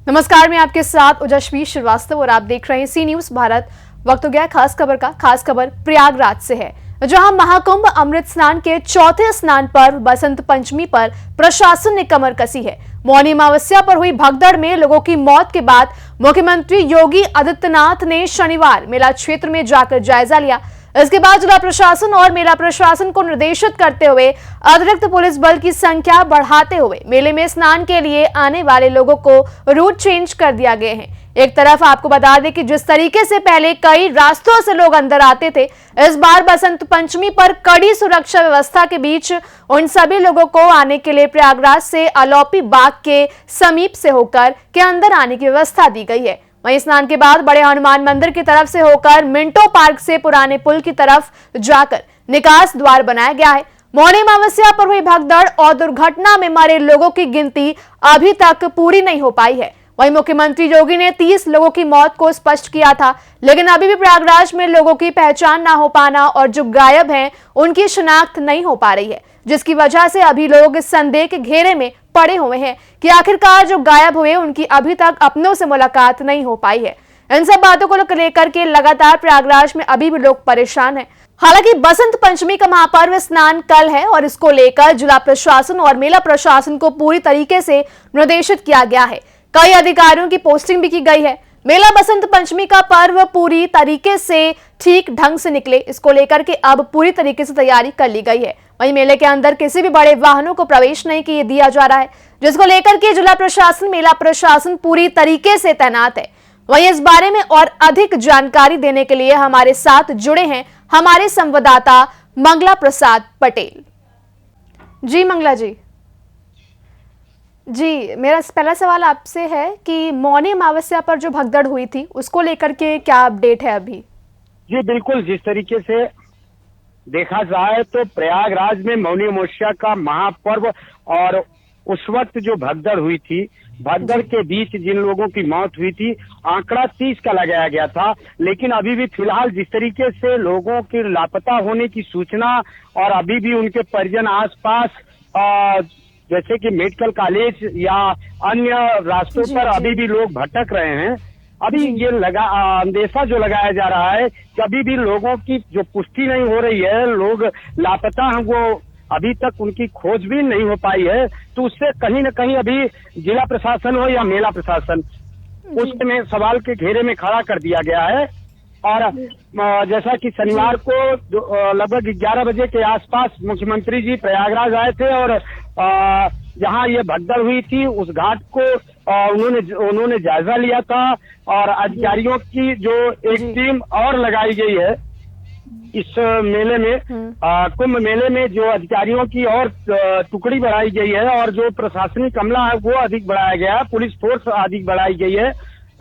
नमस्कार, मैं आपके साथ ओजस्वी श्रीवास्तव और आप देख रहे हैं सी न्यूज भारत। वक्त हो गया खास खबर का। खास खबर प्रयागराज से है, जहां महाकुंभ अमृत स्नान के चौथे स्नान पर्व बसंत पंचमी पर प्रशासन ने कमर कसी है। मौनी अमावस्या पर हुई भगदड़ में लोगों की मौत के बाद मुख्यमंत्री योगी आदित्यनाथ ने शनिवार मेला क्षेत्र में जाकर जायजा लिया। इसके बाद जिला प्रशासन और मेला प्रशासन को निर्देशित करते हुए अतिरिक्त पुलिस बल की संख्या बढ़ाते हुए मेले में स्नान के लिए आने वाले लोगों को रूट चेंज कर दिया गया है। एक तरफ आपको बता दें कि जिस तरीके से पहले कई रास्तों से लोग अंदर आते थे, इस बार बसंत पंचमी पर कड़ी सुरक्षा व्यवस्था के बीच उन सभी लोगों को आने के लिए प्रयागराज से अलौपी बाग के समीप से होकर के अंदर आने की व्यवस्था दी गई है। वहीं स्नान के बाद बड़े हनुमान मंदिर की तरफ से होकर मिंटो पार्क से पुराने पुल की तरफ जाकर निकास द्वार बनाया गया है। मौनी अमावस्या पर हुई भगदड़ और दुर्घटना में मरे लोगों की गिनती अभी तक पूरी नहीं हो पाई है। वहीं मुख्यमंत्री योगी ने 30 लोगों की मौत को स्पष्ट किया था, लेकिन अभी भी प्रयागराज में लोगों की पहचान ना हो पाना और जो गायब हैं उनकी शिनाख्त नहीं हो पा रही है, जिसकी वजह से अभी लोग संदेह के घेरे में पड़े हुए हैं कि आखिरकार जो गायब हुए उनकी अभी तक अपनों से मुलाकात नहीं हो पाई है। इन सब बातों को लेकर के लगातार प्रयागराज में अभी भी लोग परेशान हैं। हालांकि बसंत पंचमी का महापर्व स्नान कल है और इसको लेकर जिला प्रशासन और मेला प्रशासन को पूरी तरीके से निर्देशित किया गया है। कई अधिकारियों की पोस्टिंग भी की गई है। मेला बसंत पंचमी का पर्व पूरी तरीके से ठीक ढंग से निकले, इसको लेकर के अब पूरी तरीके से तैयारी कर ली गई है। वहीं मेले के अंदर किसी भी बड़े वाहनों को प्रवेश नहीं दिया जा रहा है, जिसको लेकर के जिला प्रशासन मेला प्रशासन पूरी तरीके से तैनात है। वहीं इस बारे में और अधिक जानकारी देने के लिए हमारे साथ जुड़े हैं हमारे संवाददाता मंगला प्रसाद पटेल। जी मंगला जी, मेरा पहला सवाल आपसे है कि मौनी अमावस्या पर जो भगदड़ हुई थी उसको लेकर के क्या अपडेट है अभी? जी बिल्कुल, जिस तरीके से देखा जाए तो प्रयागराज में मौनी अमावस्या का महापर्व और उस वक्त जो भगदड़ हुई थी, भगदड़ के बीच जिन लोगों की मौत हुई थी, आंकड़ा 30 का लगाया गया था। लेकिन अभी भी फिलहाल जिस तरीके से लोगों के लापता होने की सूचना और अभी भी उनके परिजन आसपास जैसे कि मेडिकल कॉलेज या अन्य रास्तों पर अभी भी लोग भटक रहे हैं। अभी ये अंदेशा जो लगाया जा रहा है कि अभी भी लोगों की जो पुष्टि नहीं हो रही है, लोग लापता हैं, वो अभी तक उनकी खोजबीन नहीं हो पाई है। तो उससे कहीं न कहीं अभी जिला प्रशासन हो या मेला प्रशासन, उसमें सवाल के घेरे में खड़ा कर दिया गया है। और जैसा कि शनिवार को लगभग 11 बजे के आसपास मुख्यमंत्री जी प्रयागराज आए थे और जहां ये भगदड़ हुई थी उस घाट को उन्होंने जायजा लिया था और अधिकारियों की जो एक टीम और लगाई गई है इस मेले में, कुंभ मेले में जो अधिकारियों की और टुकड़ी बढ़ाई गई है और जो प्रशासनिक अमला है वो अधिक बढ़ाया गया है, पुलिस फोर्स अधिक बढ़ाई गई है।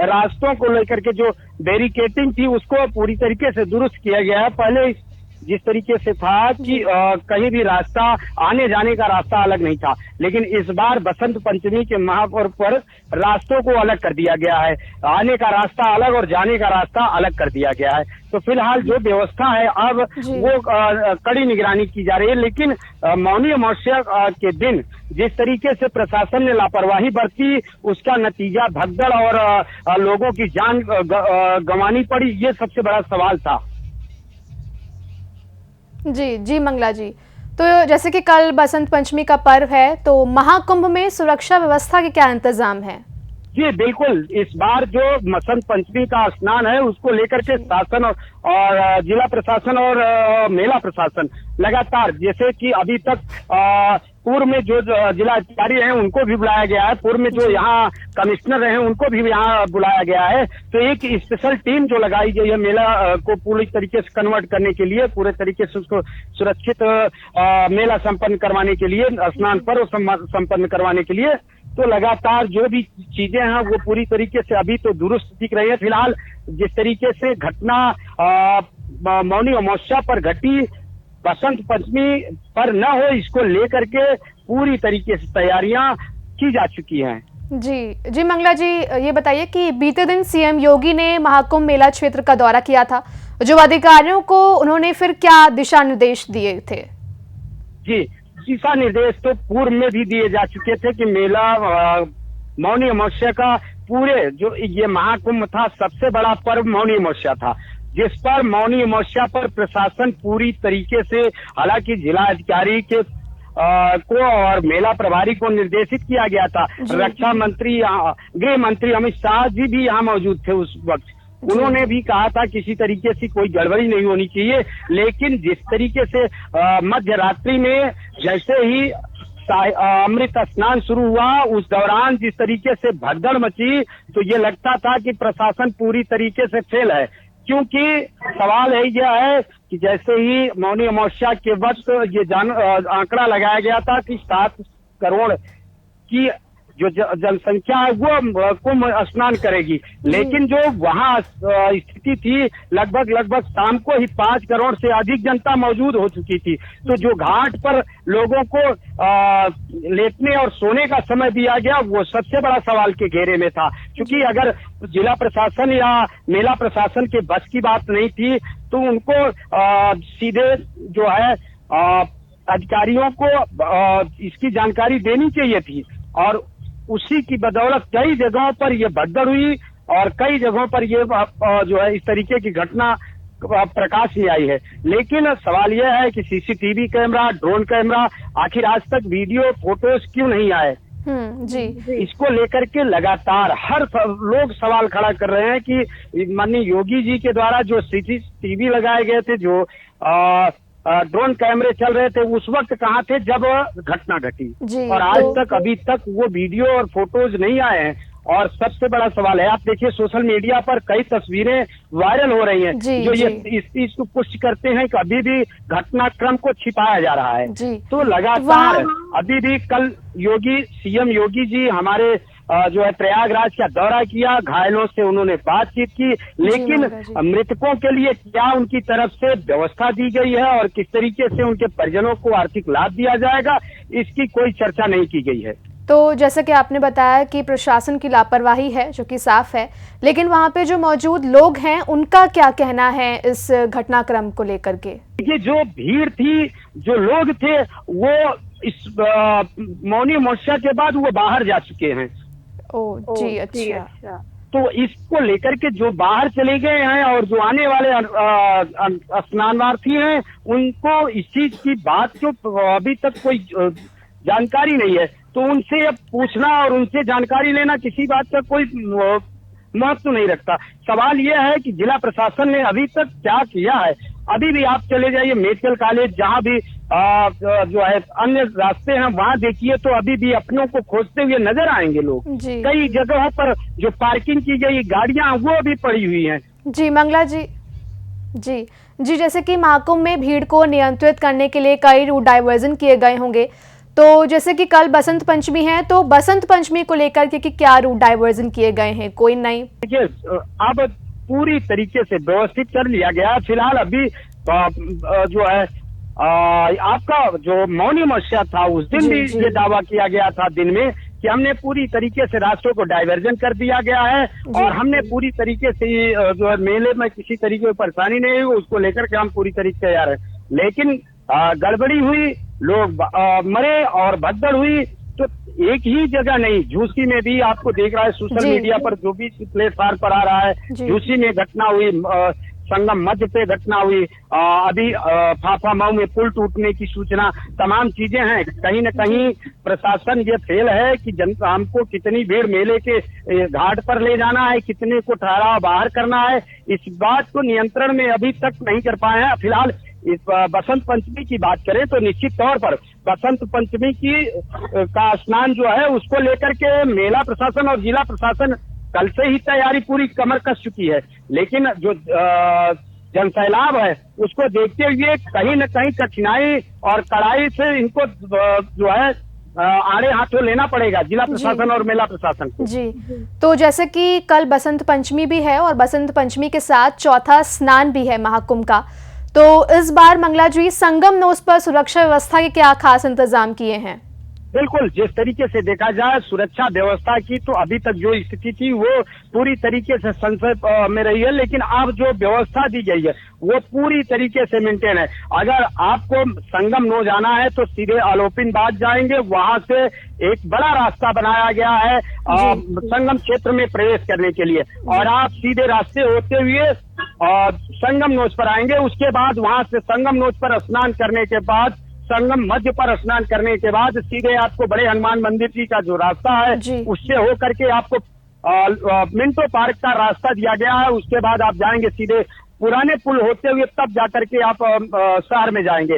रास्तों को लेकर के जो बैरिकेटिंग थी उसको पूरी तरीके से दुरुस्त किया गया है। पहले जिस तरीके से था कि कहीं भी रास्ता आने जाने का रास्ता अलग नहीं था, लेकिन इस बार बसंत पंचमी के महापर्व पर रास्तों को अलग कर दिया गया है। आने का रास्ता अलग और जाने का रास्ता अलग कर दिया गया है। तो फिलहाल जो व्यवस्था है अब वो कड़ी निगरानी की जा रही है। लेकिन मौनी अमावस्या के दिन जिस तरीके से प्रशासन ने लापरवाही बरती, उसका नतीजा भगदड़ और लोगों की जान गंवानी पड़ी, ये सबसे बड़ा सवाल था। जी मंगला जी, तो जैसे कि कल बसंत पंचमी का पर्व है, तो महाकुंभ में सुरक्षा व्यवस्था के क्या इंतजाम है? जी बिल्कुल, इस बार जो बसंत पंचमी का स्नान है उसको लेकर के शासन और जिला प्रशासन और मेला प्रशासन लगातार, जैसे कि अभी तक पूर्व में जो जिला अधिकारी हैं उनको भी बुलाया गया है, पूर्व में जो यहाँ कमिश्नर रहे उनको भी यहाँ बुलाया गया है। तो एक स्पेशल टीम जो लगाई गई है मेला को पूरी तरीके से कन्वर्ट करने के लिए, पूरे तरीके से उसको सुरक्षित मेला संपन्न करवाने के लिए, स्नान पर्व संपन्न करवाने के लिए। तो लगातार जो भी चीजें हैं वो पूरी तरीके से अभी तो दुरुस्त दिख रही है। फिलहाल जिस तरीके से घटना मौनी अमावस्या पर घटी, बसंत पंचमी पर न हो, इसको लेकर के पूरी तरीके से तैयारियां की जा चुकी हैं। जी जी मंगला जी, ये बताइए कि बीते दिन सीएम योगी ने महाकुंभ मेला क्षेत्र का दौरा किया था, जो अधिकारियों को उन्होंने फिर क्या दिशा निर्देश दिए थे? जी, दिशा निर्देश तो पूर्व में भी दिए जा चुके थे कि मेला मौनी अमावस्या का पूरे जो ये महाकुंभ था, सबसे बड़ा पर्व मौनी अमावस्या था, जिस पर मौनी अमावस्या पर प्रशासन पूरी तरीके से, हालांकि जिला अधिकारी के को और मेला प्रभारी को निर्देशित किया गया था। रक्षा मंत्री, गृह मंत्री अमित शाह जी भी यहाँ मौजूद थे उस वक्त। उन्होंने भी कहा था किसी तरीके से कोई गड़बड़ी नहीं होनी चाहिए, लेकिन जिस तरीके से मध्य रात्रि में जैसे ही अमृत स्नान शुरू हुआ, उस दौरान जिस तरीके से भगदड़ मची, तो ये लगता था कि प्रशासन पूरी तरीके से फेल है। क्योंकि सवाल यह है कि जैसे ही मौनी अमावस्या के वक्त ये आंकड़ा लगाया गया था कि 7 करोड़ की जो जनसंख्या है वो कुंभ स्नान करेगी, लेकिन जो वहाँ स्थिति थी, लगभग शाम को ही 5 करोड़ से अधिक जनता मौजूद हो चुकी थी। तो जो घाट पर लोगों को लेटने और सोने का समय दिया गया, वो सबसे बड़ा सवाल के घेरे में था। क्योंकि अगर जिला प्रशासन या मेला प्रशासन के बस की बात नहीं थी, तो उनको सीधे जो है अधिकारियों को इसकी जानकारी देनी चाहिए थी, और उसी की बदौलत कई जगहों पर ये भगदड़ हुई और कई जगहों पर ये जो है इस तरीके की घटना प्रकाश में आई है। लेकिन सवाल यह है कि सीसीटीवी कैमरा, ड्रोन कैमरा, आखिर आज तक वीडियो फोटोज क्यों नहीं आए? जी, इसको लेकर के लगातार हर लोग सवाल खड़ा कर रहे हैं कि माननीय योगी जी के द्वारा जो सीसीटीवी लगाए गए थे, जो ड्रोन कैमरे चल रहे थे, उस वक्त कहाँ थे जब घटना घटी? और आज तक अभी तक वो वीडियो और फोटोज नहीं आए हैं। और सबसे बड़ा सवाल है, आप देखिए सोशल मीडिया पर कई तस्वीरें वायरल हो रही हैं जो ये इस चीज को पुष्टि करते हैं कि अभी भी घटनाक्रम को छिपाया जा रहा है। तो लगातार अभी भी कल सीएम योगी जी हमारे जो है प्रयागराज का दौरा किया, घायलों से उन्होंने बातचीत की, लेकिन मृतकों के लिए क्या उनकी तरफ से व्यवस्था दी गई है और किस तरीके से उनके परिजनों को आर्थिक लाभ दिया जाएगा, इसकी कोई चर्चा नहीं की गई है। तो जैसे कि आपने बताया कि प्रशासन की लापरवाही है, जो कि साफ है, लेकिन वहां पे जो मौजूद लोग हैं उनका क्या कहना है इस घटनाक्रम को लेकर के? देखिए, जो भीड़ थी, जो लोग थे, वो इस मौनी अमावस्या के बाद वो बाहर जा चुके हैं। जी, अच्छा। तो इसको लेकर के जो बाहर चले गए हैं और जो आने वाले स्नानार्थी हैं, उनको इस चीज की बात जो अभी तक कोई जानकारी नहीं है, तो उनसे अब पूछना और उनसे जानकारी लेना किसी बात का कोई महत्व नहीं रखता। सवाल यह है कि जिला प्रशासन ने अभी तक क्या किया है। अभी भी आप चले जाइए मेडिकल कॉलेज, जहाँ भी जो है अन्य रास्ते हैं, वहाँ देखिए तो अभी भी अपनों को खोजते हुए नजर आएंगे लोग। कई जगहों पर जो पार्किंग की गई गाड़ियां वो भी पड़ी हुई हैं। जी मंगला जी, जी जैसे कि महाकुंभ में भीड़ को नियंत्रित करने के लिए कई रूट डाइवर्जन किए गए होंगे, तो जैसे कि कल बसंत पंचमी है, तो बसंत पंचमी को लेकर के क्या रूट डाइवर्जन किए गए हैं? कोई नहीं? देखिए, अब पूरी तरीके से व्यवस्थित कर लिया गया। फिलहाल अभी जो है आपका जो मौनी अमावस्या था, उस दिन भी ये दावा किया गया था दिन में कि हमने पूरी तरीके से रास्तों को डाइवर्जन कर दिया गया है और हमने पूरी तरीके से जो है मेले में किसी तरीके की परेशानी नहीं हुई, उसको लेकर के हम पूरी तरीके से तैयार है। लेकिन गड़बड़ी हुई, लोग मरे और भगदड़ हुई, तो एक ही जगह नहीं, झूसी में भी आपको देख रहा है सोशल मीडिया पर जो भी प्लेटफार्म पर आ रहा है, झूसी में घटना हुई, संगम मध्य पे घटना हुई, अभी फाफामऊ में पुल टूटने की सूचना, तमाम चीजें हैं। कहीं न कहीं प्रशासन ये फेल है कि जनता हमको कितनी भीड़ मेले के घाट पर ले जाना है, कितने को ठहराव बाहर करना है, इस बात को नियंत्रण में अभी तक नहीं कर पाए हैं। फिलहाल इस बसंत पंचमी की बात करें तो निश्चित तौर पर बसंत पंचमी का स्नान जो है उसको लेकर के मेला प्रशासन और जिला प्रशासन कल से ही तैयारी पूरी कमर कस चुकी है। लेकिन जो जनसैलाब है उसको देखते हुए कहीं न कहीं कठिनाई और कड़ाई से इनको जो है आड़े हाथों लेना पड़ेगा जिला प्रशासन और मेला प्रशासन को। जी, तो जैसे कि कल बसंत पंचमी भी है और बसंत पंचमी के साथ चौथा स्नान भी है महाकुंभ का, तो इस बार मंगला जी संगम नोस पर सुरक्षा व्यवस्था के क्या खास इंतजाम किए हैं? बिल्कुल, जिस तरीके से देखा जाए सुरक्षा व्यवस्था की, तो अभी तक जो स्थिति थी वो पूरी तरीके से संशय में रही है, लेकिन अब जो व्यवस्था दी गई है वो पूरी तरीके से मेंटेन है। अगर आपको संगम नो जाना है तो सीधे आलोपिनबाद जाएंगे, वहां से एक बड़ा रास्ता बनाया गया है संगम क्षेत्र में प्रवेश करने के लिए, और आप सीधे रास्ते होते हुए संगम नोच पर आएंगे। उसके बाद वहां से संगम नोच पर स्नान करने के बाद, संगम मध्य पर स्नान करने के बाद सीधे आपको बड़े हनुमान मंदिर जी का जो रास्ता है उससे हो करके आपको मिंटो पार्क का रास्ता दिया गया है। उसके बाद आप जाएंगे सीधे पुराने पुल होते हुए, तब जाकर के आप शहर में जाएंगे।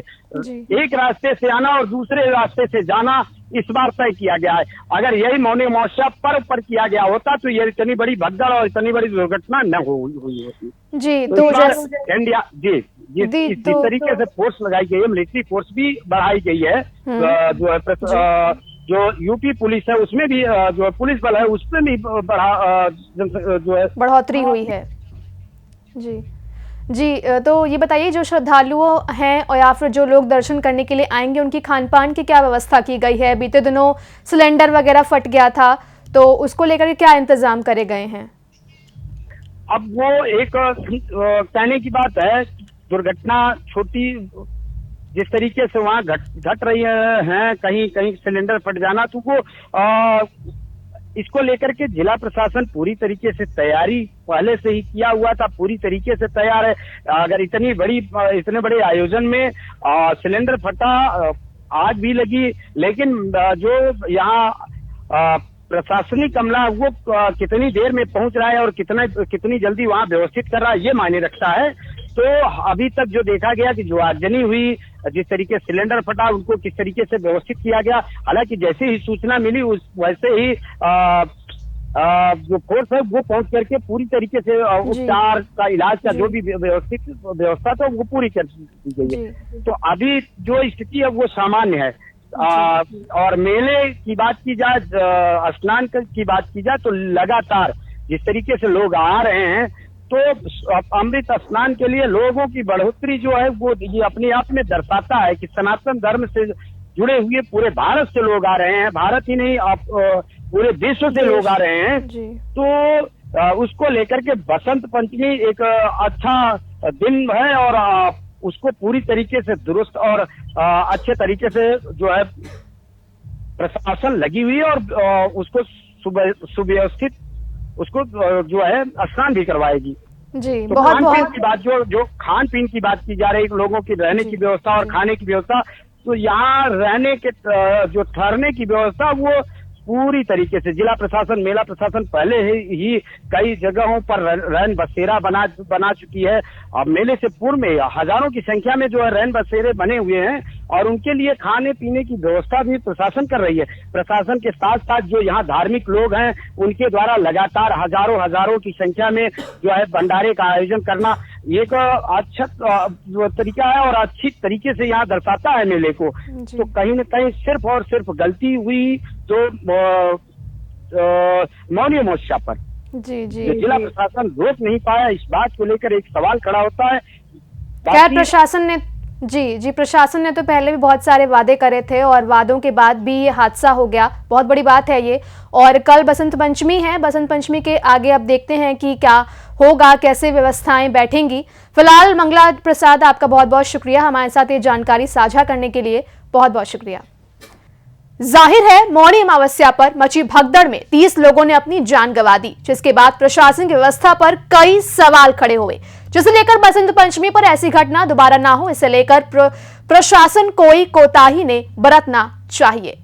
एक रास्ते से आना और दूसरे रास्ते से जाना इस बार तय किया गया है। अगर यही मौनी महोत्सव पर्व पर किया गया होता तो ये इतनी बड़ी भगदड़ और इतनी बड़ी दुर्घटना न हुई होती। जी, तो इंडिया जिस तरीके से फोर्स लगाई गई है, मिलिट्री फोर्स भी बढ़ाई गई है, जो है जो यूपी पुलिस है उसमें भी जो पुलिस बल है उसमें भी जो है बढ़ोतरी हुई है। जी जी, तो ये बताइए, जो श्रद्धालु हैं और या फिर जो लोग दर्शन करने के लिए आएंगे उनकी खान पान की क्या व्यवस्था की गई है? बीते दिनों सिलेंडर वगैरह फट गया था, तो उसको लेकर क्या इंतजाम करे गए हैं? अब वो एक कहने की बात है, दुर्घटना छोटी जिस तरीके से वहाँ घट रही है, कहीं कहीं सिलेंडर फट जाना, तो वो इसको लेकर के जिला प्रशासन पूरी तरीके से तैयारी पहले से ही किया हुआ था, पूरी तरीके से तैयार है। अगर इतने बड़े आयोजन में सिलेंडर फटा, आग भी लगी, लेकिन जो यहाँ प्रशासनिक अमला वो कितनी देर में पहुंच रहा है और कितनी जल्दी वहाँ व्यवस्थित कर रहा है, ये मायने रखता है। तो अभी तक जो देखा गया कि जो आगजनी हुई, जिस तरीके से सिलेंडर फटा, उनको किस तरीके से व्यवस्थित किया गया, हालांकि जैसे ही सूचना मिली वैसे ही जो फोर्स है वो पहुंच करके पूरी तरीके से उपचार का, इलाज का जो भी व्यवस्था था वो पूरी कर दी गई है। तो अभी जो स्थिति है वो सामान्य है। और मेले की बात की जाए, स्नान की बात की जाए, तो लगातार जिस तरीके से लोग आ रहे हैं, तो अमृत स्नान के लिए लोगों की बढ़ोतरी जो है वो ये अपने आप में दर्शाता है कि सनातन धर्म से जुड़े हुए पूरे भारत से लोग आ रहे हैं, भारत ही नहीं पूरे विश्व से लोग आ रहे हैं। तो उसको लेकर के बसंत पंचमी एक अच्छा दिन है और उसको पूरी तरीके से दुरुस्त और अच्छे तरीके से जो है प्रशासन लगी हुई है और उसको सुव्यवस्थित उसको जो है स्नान भी करवाएगी। जी, तो बहुत खान पीन की बात, जो खान पीन की बात की जा रही है, लोगों की रहने की व्यवस्था और खाने की व्यवस्था, तो यहाँ रहने के जो ठहरने की व्यवस्था वो पूरी तरीके से जिला प्रशासन, मेला प्रशासन पहले ही कई जगहों पर रैन बसेरा बना चुकी है। अब मेले से पूर्व में हजारों की संख्या में जो है रैन बसेरे बने हुए हैं और उनके लिए खाने पीने की व्यवस्था भी प्रशासन कर रही है। प्रशासन के साथ साथ जो यहाँ धार्मिक लोग हैं उनके द्वारा लगातार हजारों की संख्या में जो है भंडारे का आयोजन करना एक अच्छा तरीका है और अच्छी तरीके से यहाँ दर्शाता है मेले को। तो कहीं न कहीं सिर्फ और सिर्फ गलती हुई तो मौनी महोत्सव पर जिला प्रशासन रोक नहीं पाया, इस बात को लेकर एक सवाल खड़ा होता है। खैर प्रशासन ने प्रशासन ने तो पहले भी बहुत सारे वादे करे थे और वादों के बाद भी ये हादसा हो गया, बहुत बड़ी बात है ये। और कल बसंत पंचमी है, बसंत पंचमी के आगे अब देखते हैं कि क्या होगा, कैसे व्यवस्थाएं बैठेंगी। फिलहाल मंगला प्रसाद, आपका बहुत बहुत शुक्रिया हमारे साथ ये जानकारी साझा करने के लिए, बहुत बहुत शुक्रिया। जाहिर है मौनी अमावस्या पर मची भगदड़ में 30 लोगों ने अपनी जान गंवा दी, जिसके बाद प्रशासन की व्यवस्था पर कई सवाल खड़े हुए, जिसे लेकर बसंत पंचमी पर ऐसी घटना दोबारा ना हो, इसे लेकर प्रशासन कोई कोताही ने बरतना चाहिए।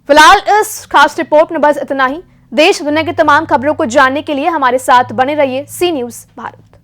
फिलहाल इस खास रिपोर्ट में बस इतना ही। देश दुनिया की तमाम खबरों को जानने के लिए हमारे साथ बने रहिए सी न्यूज़ भारत।